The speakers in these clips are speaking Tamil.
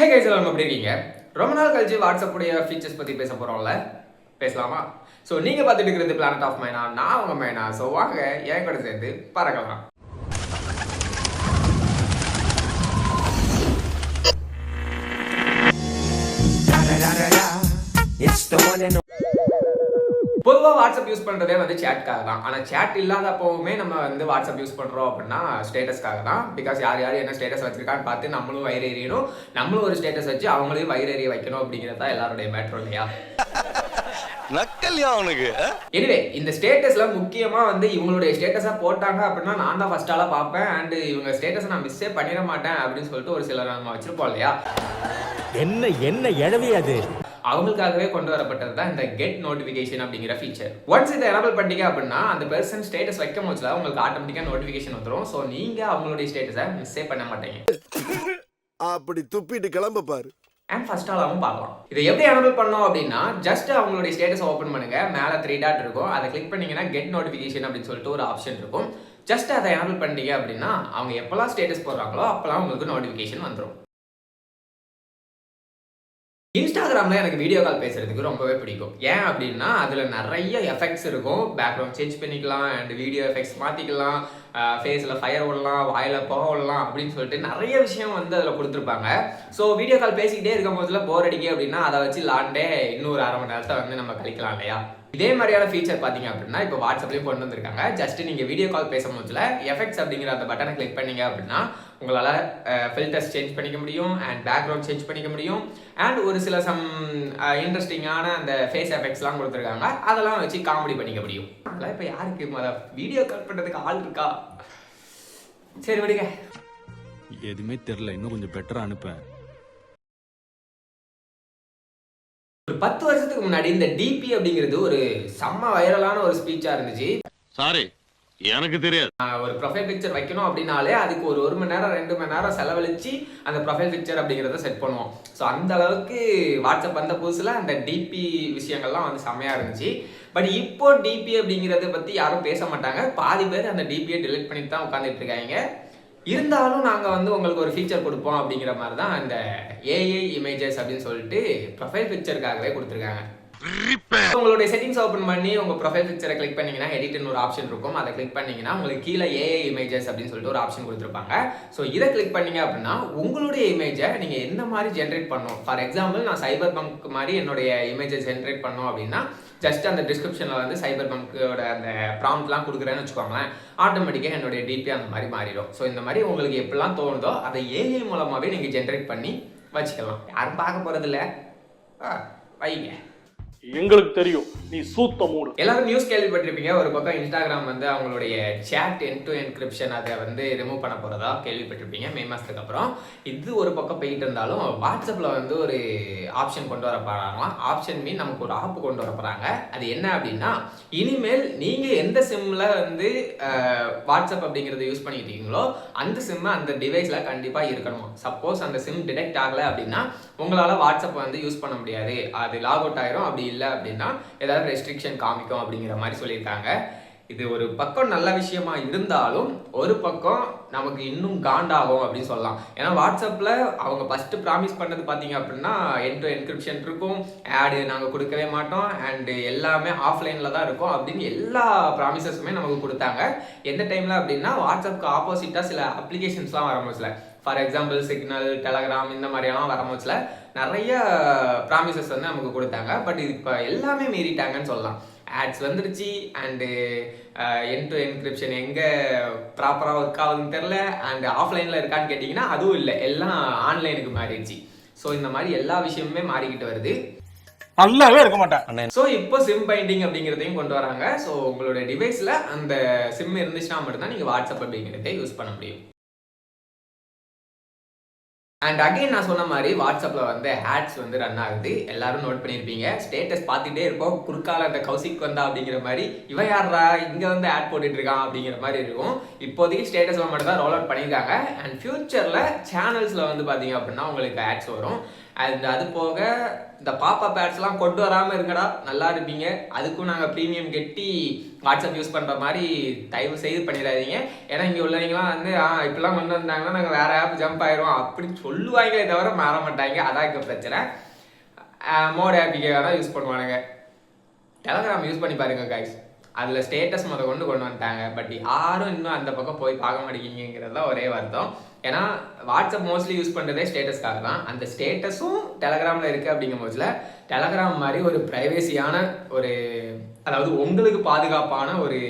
ஹே கைஸ், எல்லாரும் எப்படி இருக்கீங்க? ரொம்ப நாள் கழிச்சு வாட்ஸ்அப் உடைய ஃபீச்சர்ஸ் பத்தி பேச போறோம்ல, பேசலாமா? ஸோ நீங்க பார்த்துட்டு இருக்கிறது பிளானட் ஆஃப் மைனா, நான் உங்க மைனா. ஸோ வாங்க என் கூட சேர்ந்து பறக்கலாம். பொதுவாக வாட்ஸ்அப் யூஸ் பண்ணுறதே வந்து சேட்காக தான். ஆனால் சேட் இல்லாதப்போவுமே நம்ம வந்து வாட்ஸ்அப் யூஸ் பண்ணுறோம் அப்படின்னா ஸ்டேட்டஸ்க்காக தான். பிகாஸ் யார் யார் என்ன ஸ்டேட்டஸ் வச்சிருக்கான்னு பார்த்து நம்மளும் வயிறு எறியணும், நம்மளும் ஒரு ஸ்டேட்டஸ் வச்சு அவங்களையும் வயிறு எறிய வைக்கணும் அப்படிங்கிறது தான் எல்லாருடைய மேட்ரு இல்லையா? நக்கல்யா அவனுக்கு. எனிவே இந்த ஸ்டேட்டஸ்ல முக்கியமா வந்து இவங்களுடைய ஸ்டேட்டஸா போட்டாங்க அப்படின்னா நான் தான் ஃபர்ஸ்ட் ஆளா பார்ப்பேன். அண்ட் இவங்க ஸ்டேட்டஸை நான் மிஸ்ஸே பண்ணிட மாட்டேன் அப்படின்னு சொல்லிட்டு ஒரு சிலர் நம்ம வச்சிருப்போம் இல்லையா? என்ன என்ன எழவி அது அவங்களுக்காகவே கொண்டு வரப்பட்டது தான் இந்த கெட் நோட்டிஃபிகேஷன் அப்படிங்கிற ஃபீச்சர். ஒன்ஸ் இதை எனபிள் பண்ணிட்டீங்க அப்படின்னா அந்த பெர்சன் ஸ்டேட்டஸ் வைக்கும் போதுல உங்களுக்கு ஆட்டோமேட்டிக்கா நோட்டிஃபிகேஷன் வந்துடும். ஸோ நீங்க அவங்களுடைய ஸ்டேட்டஸை மிஸ்ஸே பண்ண மாட்டீங்க. அப்படி துப்பிட்டு கிளம்ப பாரு. அண்ட் ஃபர்ஸ்ட் ஆலாவும் பார்க்கலாம். இதை எப்படி எனபிள் பண்ணோம் அப்படின்னா ஜஸ்ட் அவங்களுடைய ஸ்டேட்டஸ் ஓப்பன் பண்ணுங்க. மேலே 3 டாட் இருக்கும், அதை கிளிக் பண்ணீங்கன்னா கெட் நோட்டிஃபிகேஷன் அப்படின்னு சொல்லிட்டு ஒரு ஆப்ஷன் இருக்கும். ஜஸ்ட் அதை எனபிள் பண்ணிட்டீங்க அப்படின்னா அவங்க எப்பெல்லாம் ஸ்டேட்டஸ் போடுறாங்களோ அப்பெல்லாம் உங்களுக்கு நோட்டிஃபிகேஷன் வந்துடும். இன்ஸ்டாகிராமில் எனக்கு வீடியோ கால் பேசுறதுக்கு ரொம்பவே பிடிக்கும். ஏன் அப்படின்னா அதில் நிறைய எஃபெக்ட்ஸ் இருக்கும். பேக்ரவுண்ட் சேஞ்ச் பண்ணிக்கலாம், அண்ட் வீடியோ எஃபெக்ட்ஸ் மாற்றிக்கலாம், ஃபேஸில் ஃபயர் விடலாம், வாயில் புகை விடலாம் அப்படின்னு சொல்லிட்டு நிறைய விஷயம் வந்து அதில் கொடுத்துருப்பாங்க. ஸோ வீடியோ கால் பேசிக்கிட்டே இருக்கும் போதுல போர் அடிக்க அப்படின்னா அதை வச்சு லாண்டே இன்னொரு 1/2 மணி நேரத்தை வந்து நம்ம கழிக்கலாம் இல்லையா? இதே மாதிரியான ஃபீச்சர் பார்த்தீங்க அப்படின்னா இப்போ வாட்ஸ்அப்லேயும் கொண்டு வந்திருக்காங்க. ஜஸ்ட் நீங்கள் வீடியோ கால் பேசும்போதுல எஃபெக்ட்ஸ் அப்படிங்கிற அந்த பட்டனை கிளிக் பண்ணீங்க அப்படின்னா உங்களால் ஃபில்டர்ஸ் சேஞ்ச் பண்ணிக்க முடியும், அண்ட் பேக்ரவுண்ட் சேஞ்ச் பண்ணிக்க முடியும், அண்ட் ஒரு சில இன்ட்ரெஸ்டிங்கான அந்த ஃபேஸ் எஃபெக்ட்ஸ்லாம் கொடுத்துருக்காங்க. அதெல்லாம் வச்சு காமெடி பண்ணிக்க முடியும். அதெல்லாம் இப்போ யாருக்கு வீடியோ கால் பண்ணுறதுக்கு ஆள் இருக்கா? சரி விடுங்க, எதுவுமே தெரியல, இன்னும் கொஞ்சம் பெட்டரா அனுப்ப. ஒரு 10 வருஷத்துக்கு முன்னாடி இந்த டிபி அப்படிங்கிறது ஒரு செம்ம வைரலான ஒரு ஸ்பீச்சா இருந்துச்சு. சாரி, எனக்கு தெரியாது. ஒரு ப்ரொஃபைல் பிக்சர் வைக்கணும் அப்படின்னாலே அதுக்கு ஒரு 1 மணி நேரம் 2 மணி நேரம் செலவழிச்சு அந்த ப்ரொஃபைல் பிக்சர் அப்படிங்கிறத செட் பண்ணுவோம். ஸோ அந்த அளவுக்கு வாட்ஸ்அப் வந்த புதுசில் அந்த டிபி விஷயங்கள்லாம் வந்து செம்மையாக இருந்துச்சு. பட் இப்போ டிபி அப்படிங்கிறத பற்றி யாரும் பேச மாட்டாங்க. பாதி பேர் அந்த டிபியை டெலிட் பண்ணிட்டு தான் உட்காந்துட்டு இருக்காங்க. இருந்தாலும் நாங்கள் வந்து உங்களுக்கு ஒரு ஃபீச்சர் கொடுப்போம் அப்படிங்கிற மாதிரி தான் இந்த ஏஐ இமேஜஸ் அப்படின்னு சொல்லிட்டு ப்ரொஃபைல் பிக்சருக்காகவே கொடுத்துருக்காங்க. உங்களுடைய செட்டிங்ஸ் ஓப்பன் பண்ணி உங்க ப்ரொஃபைல் பிக்சரை கிளிக் பண்ணீங்கன்னா எடிட்னு ஒரு ஆப்ஷன் இருக்கும். அதை கிளிக் பண்ணீங்கன்னா உங்களுக்கு கீழே ஏஐ இமேஜஸ் அப்படின்னு சொல்லிட்டு ஒரு ஆப்ஷன் கொடுத்துருப்பாங்க. ஸோ இதை கிளிக் பண்ணீங்க அப்படின்னா உங்களுடைய இமேஜை நீங்க எந்த மாதிரி ஜென்ரேட் பண்ணணும். ஃபார் எக்ஸாம்பிள் நான் சைபர் பங்க் மாதிரி என்னுடைய இமேஜை ஜென்ரேட் பண்ணோம் அப்படின்னா ஜஸ்ட் அந்த டிஸ்கிரிப்ஷனில் வந்து சைபர் பங்கோட அந்த ப்ராம்ப்ட்லாம் கொடுக்குறேன்னு வச்சுக்கோங்களேன், ஆட்டோமேட்டிக்காக என்னுடைய டிபி அந்த மாதிரி மாறிடும். ஸோ இந்த மாதிரி உங்களுக்கு எப்படிலாம் தோணுதோ அதை ஏஐ மூலமாகவே நீங்கள் ஜென்ரேட் பண்ணி வச்சுக்கலாம். யாரும் பார்க்க போகிறதில்ல, வைங்க. எங்களுக்கு தெரியும் நீ சூத்த மூடு. எல்லாரும் நியூஸ் கேள்விப்பட்டிருப்பீங்க. ஒரு பக்கம் இன்ஸ்டாகிராம் வந்து அவங்களுடைய சேட் எண்ட் டு என்கிரிப்ஷன் அதை வந்து ரிமூவ் பண்ண போறதா கேள்விப்பட்டிருப்பீங்க மே மாசத்துக்கு அப்புறம். இது ஒரு பக்கம் போயிட்டு இருந்தாலும் வாட்ஸ்அப்ல வந்து ஒரு ஆப்ஷன் கொண்டு வர போறாங்களாம். ஆப்ஷன் மீன் நமக்கு ஒரு ஆப் கொண்டு வர போறாங்க. அது என்ன அப்படின்னா இனிமேல் நீங்க எந்த சிம்ல வந்து வாட்ஸ்அப் அப்படிங்கறத யூஸ் பண்ணிட்டு இருக்கீங்களோ அந்த சிம் அந்த டிவைஸ்ல கண்டிப்பா இருக்கணும். சப்போஸ் அந்த சிம் டிடெக்ட் ஆகல அப்படின்னா உங்களால வாட்ஸ்அப் வந்து யூஸ் பண்ண முடியாது, அது லாக் அவுட் ஆயிரும். அப்படி இல்லை அப்படின்னா ஏதாவது ரெஸ்ட்ரிக்ஷன் காமிக்கும் அப்படிங்கிற மாதிரி சொல்லியிருக்காங்க. இது ஒரு பக்கம் நல்ல விஷயமா இருந்தாலும் ஒரு பக்கம் நமக்கு இன்னும் காண்டாகும் அப்படின்னு சொல்லலாம். ஏன்னா வாட்ஸ்அப்பில் அவங்க ஃபர்ஸ்ட் ப்ராமிஸ் பண்ணது பார்த்தீங்க அப்படின்னா எண்ட் டு என்கிரிப்ஷன் இருக்கும், ஆடு நாங்கள் கொடுக்கவே மாட்டோம், அண்டு எல்லாமே ஆஃப்லைனில் தான் இருக்கும் அப்படின்னு எல்லா ப்ராமிசஸுமே நமக்கு கொடுத்தாங்க. எந்த டைமில் அப்படின்னா வாட்ஸ்அப்புக்கு ஆப்போசிட்டாக சில அப்ளிகேஷன்ஸ்லாம் வரும்போதுல, ஃபார் எக்ஸாம்பிள் சிக்னல், டெலகிராம் இந்த மாதிரியெல்லாம் வரும்போதுல நிறைய ப்ராமிசஸ் வந்து நமக்கு கொடுத்தாங்க. பட் இது இப்போ எல்லாமே மீறிட்டாங்கன்னு சொல்லலாம். ஆட்ஸ் வந்துருச்சு, அண்டு எண்ட் டு என்கிரிப்ஷன் எங்கே ப்ராப்பராக ஒர்க் ஆகுதுன்னு தெரில, அண்ட் ஆஃப்லைனில் இருக்கான்னு கேட்டிங்கன்னா அதுவும் இல்லை, எல்லாம் ஆன்லைனுக்கு மாறிடுச்சு. ஸோ இந்த மாதிரி எல்லா விஷயமுமே மாறிக்கிட்டு வருது. நல்லாவே இருக்க மாட்டேன். ஸோ இப்போ சிம் பைண்டிங் அப்படிங்கிறதையும் கொண்டு வராங்க. ஸோ உங்களுடைய டிவைஸில் அந்த சிம் இருந்துச்சுன்னா மட்டும்தான் நீங்கள் வாட்ஸ்அப் அப்படிங்கிறத யூஸ் பண்ண முடியும். அண்ட் அகைன் நான் சொன்ன மாதிரி வாட்ஸ்அப்பில் வந்து ஆட்ஸ் வந்து ரன் ஆகுது. எல்லாரும் நோட் பண்ணியிருப்பீங்க. ஸ்டேட்டஸ் பார்த்துட்டே இருப்போம், குறுக்கால அந்த கௌசிக் வந்தா அப்படிங்கிற மாதிரி, இவன் யாரா இங்கே வந்து ஆட் போட்டுட்டு இருக்கான் அப்படிங்கிற மாதிரி இருக்கும். இப்போதைக்கு ஸ்டேட்டஸில் மட்டும் தான் ரோல் அவுட் பண்ணியிருக்காங்க. அண்ட் ஃபியூச்சரில் சேனல்ஸில் வந்து பார்த்தீங்க அப்படின்னா உங்களுக்கு ஆட்ஸ் வரும். அண்ட் அது போக இந்த பாப்பா பேட்ஸ்லாம் கொண்டு வராமல் இருங்கடா, நல்லா இருப்பீங்க. அதுக்கும் நாங்கள் ப்ரீமியம் கட்டி வாட்ஸ்அப் யூஸ் பண்ணுற மாதிரி தயவு செய்து பண்ணிடாதீங்க. ஏன்னா இங்கே உள்ளவங்களாம் வந்து இப்படிலாம் கொண்டு வந்தாங்கன்னா நாங்கள் வேறு ஆப் ஜம்ப் ஆயிரும் அப்படின்னு சொல்லுவாங்களே தவிர மாற மாட்டாங்க. அதான் இங்கே பிரச்சனை. மோட் ஆப்பிக்கே தான் யூஸ் பண்ணுவானுங்க. டெலகிராம் யூஸ் பண்ணி பாருங்க கைஸ், அதில் ஸ்டேட்டஸ் கொண்டு வந்துட்டாங்க. பட் யாரும் இன்னும் அந்த பக்கம் போய் பார்க்க மாட்டேங்கிறது தான் ஒரே வருத்தம். ஏன்னா வாட்ஸ்அப் மோஸ்ட்லி யூஸ் பண்ணுறதே ஸ்டேட்டஸ்க்காக தான். அந்த ஸ்டேட்டஸும் டெலகிராமில் இருக்குது அப்படிங்கும் போதுல டெலகிராம் மாதிரி ஒரு ப்ரைவேசியான ஒரு, அதாவது உங்களுக்கு பாதுகாப்பான ஒரு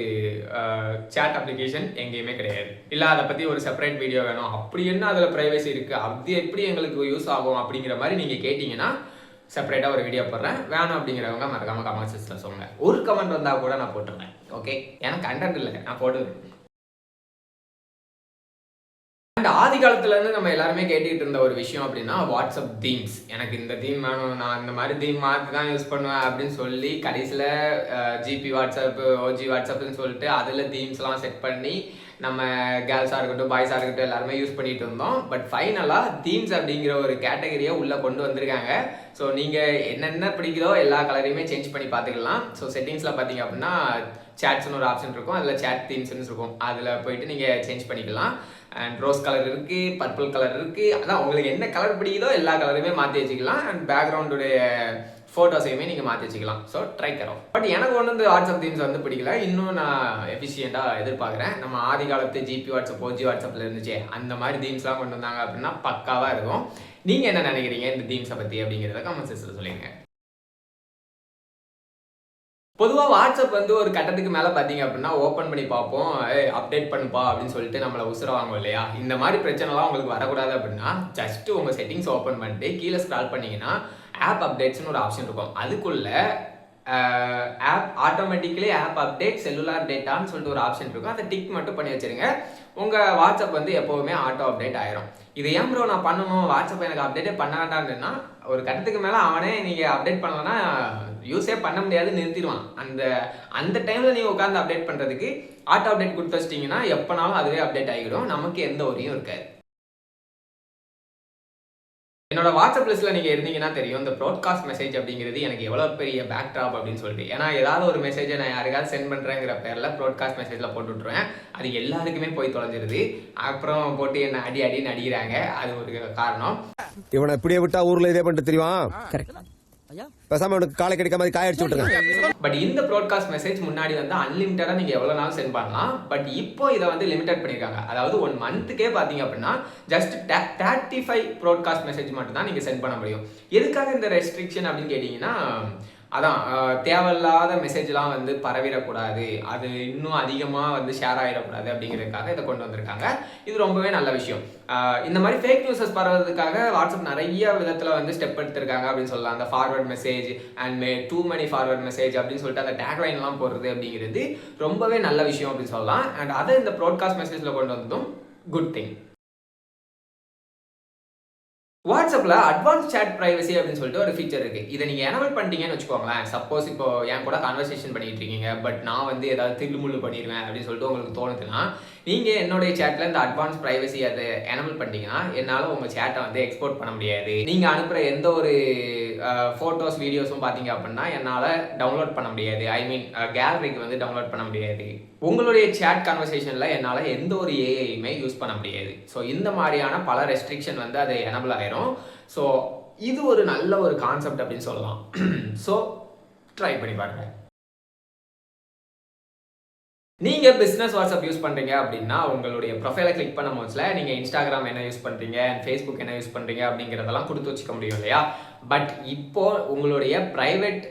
சேட் அப்ளிகேஷன் எங்கேயுமே கிடையாது. இல்லை அதை பற்றி ஒரு செப்பரேட் வீடியோ வேணும், அப்படி என்ன அதில் ப்ரைவேசி இருக்குது, அது எப்படி எங்களுக்கு யூஸ் ஆகும் அப்படிங்கிற மாதிரி நீங்கள் கேட்டிங்கன்னா செப்பரேட்டாக ஒரு வீடியோ போடுறேன். வேணும் அப்படிங்கிறவங்க மறக்காமல் கமெண்ட் செக்ஷனில் சொல்லுங்கள். ஒரு கமெண்ட் வந்தால் கூட நான் போட்டுருவேன். ஓகே, எனக்கு கண்டென்ட் இல்லை, நான் போடுவேன். அண்ட் ஆதி காலத்துலேருந்து நம்ம எல்லாருமே கேட்டுக்கிட்டு இருந்த ஒரு விஷயம் அப்படின்னா வாட்ஸ்அப் தீம்ஸ். எனக்கு இந்த தீம் வேணும், நான் இந்த மாதிரி தீம் மாற்றி தான் யூஸ் பண்ணுவேன் அப்படின்னு சொல்லி கடைசியில் ஜிபி வாட்ஸ்அப், ஓஜி வாட்ஸ்அப்னு சொல்லிட்டு அதில் தீம்ஸ்லாம் செட் பண்ணி நம்ம கேர்ள்ஸாக இருக்கட்டும் பாய்ஸாக இருக்கட்டும் எல்லாருமே யூஸ் பண்ணிட்டு இருந்தோம். பட் ஃபைனலாக தீம்ஸ் அப்படிங்கிற ஒரு கேட்டகரியை உள்ளே கொண்டு வந்திருக்காங்க. ஸோ நீங்கள் என்னென்ன பிடிக்குதோ எல்லா கலரையுமே சேஞ்ச் பண்ணி பார்த்துக்கலாம். ஸோ செட்டிங்ஸில் பார்த்தீங்க அப்படின்னா சேட்ஸ்னு ஒரு ஆப்ஷன் இருக்கும், அதில் சேட் தீம்ஸ்னு இருக்கும். அதில் போயிட்டு நீங்கள் சேஞ்ச் பண்ணிக்கலாம். அண்ட் ரோஸ் கலர் இருக்குது, பர்பிள் கலர் இருக்குது. அதான் உங்களுக்கு என்ன கலர் பிடிக்குதோ எல்லா கலருமே மாற்றி வச்சுக்கலாம். அண்ட் பேக்ரவுண்டுடைய ஃபோட்டோஸையுமே நீங்கள் மாற்றி வச்சுக்கலாம். So try carrom. பட் எனக்கு ஒன்று வந்து வாட்ஸ்அப் தீம்ஸ் வந்து பிடிக்கல. இன்னும் நான் எஃபிஷியண்ட்டாக எதிர்பார்க்குறேன். நம்ம ஆதி காலத்து ஜிபி வாட்ஸ்அப், ஓஜி வாட்ஸ்அப்பில் இருந்துச்சு, அந்த மாதிரி தீம்ஸ்லாம் கொண்டு வந்தாங்க அப்படின்னா பக்காவாக இருக்கும். நீங்கள் என்ன நினைக்கிறீங்க இந்த தீம்ஸை பற்றி அப்படிங்கிறத கமெண்ட் செக்ஷனில் சொல்லுங்கள். பொதுவாக வாட்ஸ்அப் வந்து ஒரு கட்டத்துக்கு மேலே பார்த்தீங்க அப்படின்னா ஓப்பன் பண்ணி பார்ப்போம், அப்டேட் பண்ணுப்பா அப்படின்னு சொல்லிட்டு நம்மளை உசுரவாங்க இல்லையா. இந்த மாதிரி பிரச்சனைலாம் உங்களுக்கு வரக்கூடாது அப்படின்னா ஜஸ்ட்டு உங்கள் செட்டிங்ஸ் ஓப்பன் பண்ணிட்டு கீழே ஸ்க்ரால் பண்ணிங்கன்னா ஆப் அப்டேட்ஸ்னு ஒரு ஆப்ஷன் இருக்கும். அதுக்குள்ளே app automatically app update cellular டேட்டான்னு சொல்லிட்டு ஒரு ஆப்ஷன் இருக்கும். அதை டிக் மட்டும் பண்ணி வச்சுருங்க. உங்கள் வாட்ஸ்அப் வந்து எப்போவுமே ஆட்டோ அப்டேட் ஆயிரும். இது ஏன் ப்ரோ நான் பண்ணணும், வாட்ஸ்அப் எனக்கு அப்டேட்டே பண்ண வேண்டாம்னா ஒரு கட்டத்துக்கு மேலே அவனே நீங்கள் அப்டேட் பண்ணலன்னா யூஸே பண்ண முடியாது, நிறுத்திடுவான். அந்த டைமில் நீங்கள் உட்காந்து அப்டேட் பண்ணுறதுக்கு ஆட்டோ அப்டேட் கொடுத்து வச்சிட்டிங்கன்னா எப்போனாலும் அதுவே அப்டேட் ஆகிடும், நமக்கு எந்த ஒரியும் இருக்காது. என்னோட வாட்ஸ்அப் லிஸ்ட்டில் நீங்கள் இருந்தீங்கன்னா தெரியும் இந்த ப்ராட்காஸ்ட் மெசேஜ் அப்படிங்கிறது எனக்கு எவ்வளோ பெரிய பேக் ட்ராப் அப்படின்னு சொல்லிட்டு. ஏன்னா ஏதாவது ஒரு மெசேஜை நான் யாருக்காவது சென்ட் பண்ணுறேங்கிற பேரில் ப்ராட்காஸ்ட் மெசேஜில் போட்டு விட்ருவேன். அது எல்லாருக்குமே போய் தொலைஞ்சிருது. அப்புறம் போட்டு என்ன அடின்னு அடிக்கிறாங்க. அது ஒரு காரணம். இவனை இப்படியே விட்டா ஊர்ல இதே பண்ணிட்டு தெரியுமா? பேசாம உனக்கு காலை கிடைக்க மாதிரி காயடிச்சு விட்டுருங்க. பட் இந்த ப்ராட்காஸ்ட் மெசேஜ் முன்னாடி வந்து அன்லிமிட்டடாக நீங்கள் எவ்வளோ நாள் சென்ட் பண்ணலாம். பட் இப்போ இதை வந்து லிமிடெட் பண்ணியிருக்காங்க. அதாவது 1 மந்த்துக்கே பார்த்தீங்க அப்படின்னா ஜஸ்ட் 35 ப்ராட்காஸ்ட் மெசேஜ் மட்டும் தான் நீங்கள் சென்ட் பண்ண முடியும். எதுக்காக இந்த ரெஸ்ட்ரிக்ஷன் அப்படின்னு கேட்டிங்கன்னா, அதான் தேவையில்லாத மெசேஜ்லாம் வந்து பரவிடக்கூடாது, அது இன்னும் அதிகமாக வந்து ஷேர் ஆகிடக்கூடாது அப்படிங்கிறதுக்காக இதை கொண்டு வந்திருக்காங்க. இது ரொம்பவே நல்ல விஷயம். இந்த மாதிரி ஃபேக் நியூஸஸ் பரவுறதுக்காக வாட்ஸ்அப் நிறைய விதத்தில் வந்து ஸ்டெப் எடுத்திருக்காங்க அப்படின்னு சொல்லலாம். அந்த ஃபார்வர்ட் மெசேஜ் அண்ட் டூ மணி ஃபார்வர்ட் மெசேஜ் அப்படின்னு சொல்லிட்டு அந்த டேக்லைன்லாம் போடுறது அப்படிங்கிறது ரொம்பவே நல்ல விஷயம் அப்படின்னு சொல்லலாம். அண்ட் அதை இந்த ப்ராட்காஸ்ட் மெசேஜில் கொண்டு வந்ததும் குட் திங். வாட்ஸ்அப்பில் அட்வான்ஸ் சேட் ப்ரைவசி அப்படின்னு சொல்லிட்டு ஒரு ஃபீச்சர் இருக்குது. இதை நீங்கள் எனபிள் பண்ணிட்டீங்கன்னு வச்சுக்கோங்களேன். சப்போஸ் இப்போ என் கூட கான்வர்சேஷன் பண்ணிட்டு இருக்கீங்க, பட் நான் வந்து ஏதாவது தில்லுமுள்ளு பண்ணிடுவேன் அப்படின்னு சொல்லிட்டு உங்களுக்கு தோணுதுன்னா நீங்கள் என்னுடைய சேட்டில் இந்த அட்வான்ஸ் ப்ரைவசி அதை எனபிள் பண்ணிட்டீங்கன்னா என்னால் உங்கள் சேட்டை வந்து எக்ஸ்போர்ட் பண்ண முடியாது. நீங்கள் அனுப்புகிற எந்த ஒரு ஃபோட்டோஸ் வீடியோஸும் பார்த்தீங்க அப்படின்னா என்னால் டவுன்லோட் பண்ண முடியாது. ஐ மீன் கேலரிக்கு வந்து டவுன்லோட் பண்ண முடியாது. உங்களுடைய சேட் கான்வர்சேஷனில் என்னால் எந்த ஒரு ஏஐயுமே யூஸ் பண்ண முடியாது. ஸோ இந்த மாதிரியான பல ரெஸ்ட்ரிக்ஷன் வந்து அது எனபிள் ஆயிரும். ஸோ இது ஒரு நல்ல ஒரு கான்செப்ட் அப்படின்னு சொல்லலாம். ஸோ ட்ரை பண்ணி பாருங்க. நீங்கள் பிஸ்னஸ் வாட்ஸ்அப் யூஸ் பண்ணுறீங்க அப்படின்னா உங்களுடைய ப்ரொஃபைலை கிளிக் பண்ண போதுல நீங்கள் இன்ஸ்டாகிராம் என்ன யூஸ் பண்ணுறீங்க, ஃபேஸ்புக் என்ன யூஸ் பண்ணுறீங்க அப்படிங்கிறதெல்லாம் கொடுத்து வச்சுக்க முடியும் இல்லையா. பட் இப்போ உங்களுடைய ப்ரைவேட்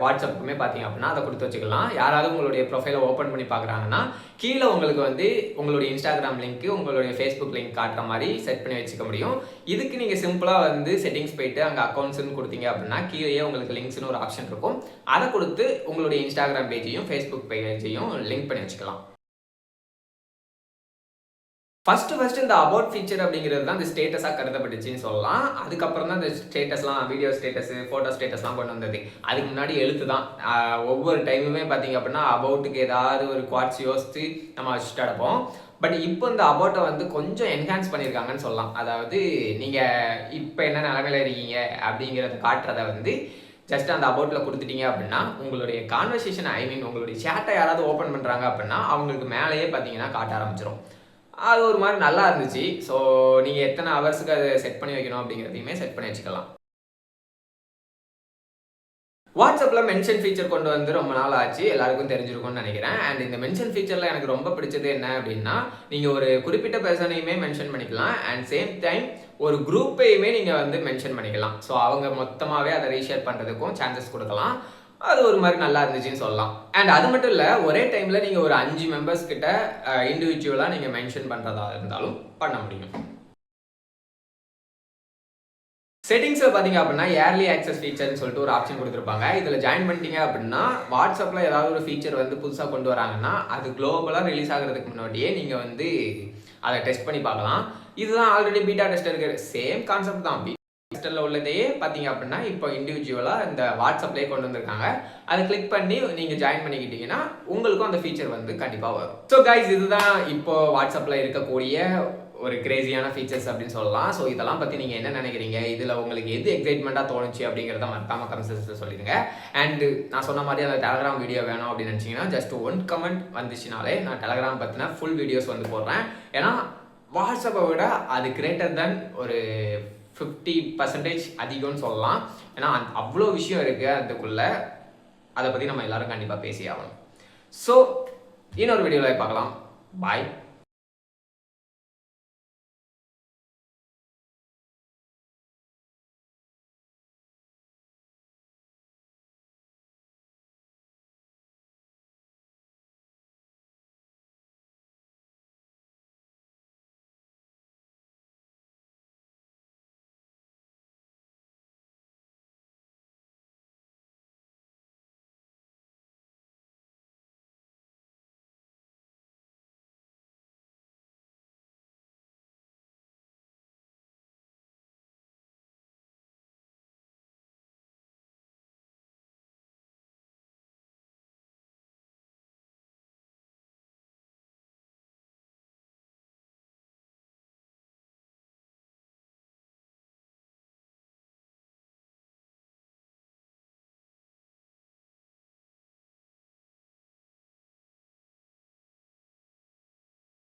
வாட்ஸ்அப்புமே பார்த்தீங்க அப்படின்னா அதை கொடுத்து வச்சுக்கலாம். யாராவது உங்களுடைய ப்ரொஃபைலை ஓப்பன் பண்ணி பார்க்குறாங்கன்னா கீழே உங்களுக்கு வந்து உங்களுடைய இன்ஸ்டாகிராம் லிங்க்கு, உங்களுடைய ஃபேஸ்புக் லிங்க் காட்டுற மாதிரி செட் பண்ணி வச்சுக்க முடியும். இதுக்கு நீங்கள் சிம்பிளாக வந்து செட்டிங்ஸ் போயிட்டு அங்கே அக்கௌண்ட்ஸ்னு கொடுத்தீங்க அப்படின்னா கீழே உங்களுக்கு லிங்க்ஸ்னு ஒரு ஆப்ஷன் இருக்கும். அதை கொடுத்து உங்களுடைய இன்ஸ்டாகிராம் பேஜையும் ஃபேஸ்புக் பேஜையும் லிங்க் பண்ணி வச்சுக்கலாம். ஃபர்ஸ்ட் இந்த அபவுட் ஃபீச்சர் அப்படிங்கிறது தான் இந்த ஸ்டேட்டஸாக கருதப்பட்டுச்சுன்னு சொல்லலாம். அதுக்கப்புறம் தான் இந்த ஸ்டேட்டஸ்லாம், வீடியோ ஸ்டேட்டஸ், ஃபோட்டோ ஸ்டேட்டஸ்லாம் கொண்டு வந்தது. அதுக்கு முன்னாடி எழுத்து தான். ஒவ்வொரு டைமுமே பார்த்தீங்க அப்படின்னா அபவுட்டுக்கு ஏதாவது ஒரு குவாட்ஸ் யோசித்து நம்ம வச்சுட்டு அடைப்போம். பட் இப்போ இந்த அபவுட்டை வந்து கொஞ்சம் என்ஹான்ஸ் பண்ணியிருக்காங்கன்னு சொல்லலாம். அதாவது நீங்கள் இப்போ என்ன நிலைமையில இருக்கீங்க அப்படிங்கிறத காட்டுறத வந்து ஜஸ்ட் அந்த அபவுட்டில் கொடுத்துட்டீங்க அப்படின்னா உங்களுடைய கான்வர்சேஷன் உங்களுடைய சேட்டை யாராவது ஓப்பன் பண்ணுறாங்க அப்படின்னா அவங்களுக்கு மேலேயே பார்த்தீங்கன்னா காட்ட ஆரம்பிச்சிடும். அது ஒரு மாதிரி நல்லா இருந்துச்சு. ஸோ நீங்கள் எத்தனை ஹவர்ஸுக்கு அதை செட் பண்ணி வைக்கணும் அப்படிங்கிறதையுமே செட் பண்ணி வச்சுக்கலாம். வாட்ஸ்அப்பில் மென்ஷன் ஃபீச்சர் கொண்டு வந்து ரொம்ப நாள் ஆச்சு, எல்லாருக்கும் தெரிஞ்சிருக்கும்னு நினைக்கிறேன். அண்ட் இந்த மென்ஷன் ஃபீச்சரில் எனக்கு ரொம்ப பிடிச்சது என்ன அப்படின்னா, நீங்கள் ஒரு குறிப்பிட்ட பர்சனையுமே மென்ஷன் பண்ணிக்கலாம். அண்ட் சேம் டைம் ஒரு குரூப்பையுமே நீங்கள் வந்து மென்ஷன் பண்ணிக்கலாம். ஸோ அவங்க மொத்தமாகவே அதை ரீஷேர் பண்ணுறதுக்கும் சான்சஸ் கொடுக்கலாம். அது ஒரு மாதிரி நல்லா இருந்துச்சுன்னு சொல்லலாம். அண்ட் அது மட்டும் இல்லை, ஒரே டைமில் நீங்கள் ஒரு 5 மெம்பர்ஸ் கிட்ட இண்டிவிஜுவலாக நீங்கள் மென்ஷன் பண்ணுறதா இருந்தாலும் பண்ண முடியும். செட்டிங்ஸில் பார்த்தீங்க அப்படின்னா ஏர்லி ஆக்சஸ் ஃபீச்சர்னு சொல்லிட்டு ஒரு ஆப்ஷன் கொடுத்துருப்பாங்க. இதில் ஜாயின் பண்ணிட்டீங்க அப்படின்னா வாட்ஸ்அப்பில் ஏதாவது ஒரு ஃபீச்சர் வந்து புதுசாக கொண்டு வராங்கன்னா அது குளோபலாக ரிலீஸ் ஆகிறதுக்கு முன்னாடியே நீங்கள் வந்து அதை டெஸ்ட் பண்ணி பார்க்கலாம். இதுதான் ஆல்ரெடி பீட்டா டெஸ்ட் இருக்கிற சேம் கான்செப்ட் தான். பீட்டா டெஸ்ட்டில் உள்ளதையே பார்த்தீங்க அப்படின்னா இப்போ இண்டிவிஜுவலாக இந்த வாட்ஸ்அப்லேயே கொண்டு வந்திருக்காங்க. அதை கிளிக் பண்ணி நீங்கள் ஜாயின் பண்ணிக்கிட்டீங்கன்னா உங்களுக்கும் அந்த ஃபீச்சர் வந்து கண்டிப்பாக வரும். ஸோ கைஸ், இதுதான் இப்போ வாட்ஸ்அப்பில் இருக்கக்கூடிய ஒரு கிரேசியான ஃபீச்சர்ஸ் அப்படின்னு சொல்லலாம். ஸோ இதெல்லாம் பற்றி நீங்கள் என்ன நினைக்கிறீங்க, இதில் உங்களுக்கு எது எக்ஸைட்மெண்ட்டாக தோணுச்சு அப்படிங்கிறத மறக்காமல் கமெண்ட்ஸில் சொல்லிடுங்க. அண்ட் நான் சொன்ன மாதிரி அந்த டெலகிராம் வீடியோ வேணும் அப்படின்னு நினச்சிங்கன்னா ஜஸ்ட் 1 கமெண்ட் வந்துச்சுனாலே நான் டெலகிராம் பற்றின ஃபுல் வீடியோஸ் வந்து போடுறேன். ஏன்னா வாட்ஸ்அப்பை விட அது கிரேட்டர் தென் ஒரு 50% அதிகம்னு சொல்லலாம். ஏன்னா அவ்வளோ விஷயம் இருக்குது அதுக்குள்ளே. அதை பற்றி நம்ம எல்லாரும் கண்டிப்பாக பேசி ஆகணும். ஸோ இன்னொரு வீடியோவில் பார்க்கலாம். பாய்.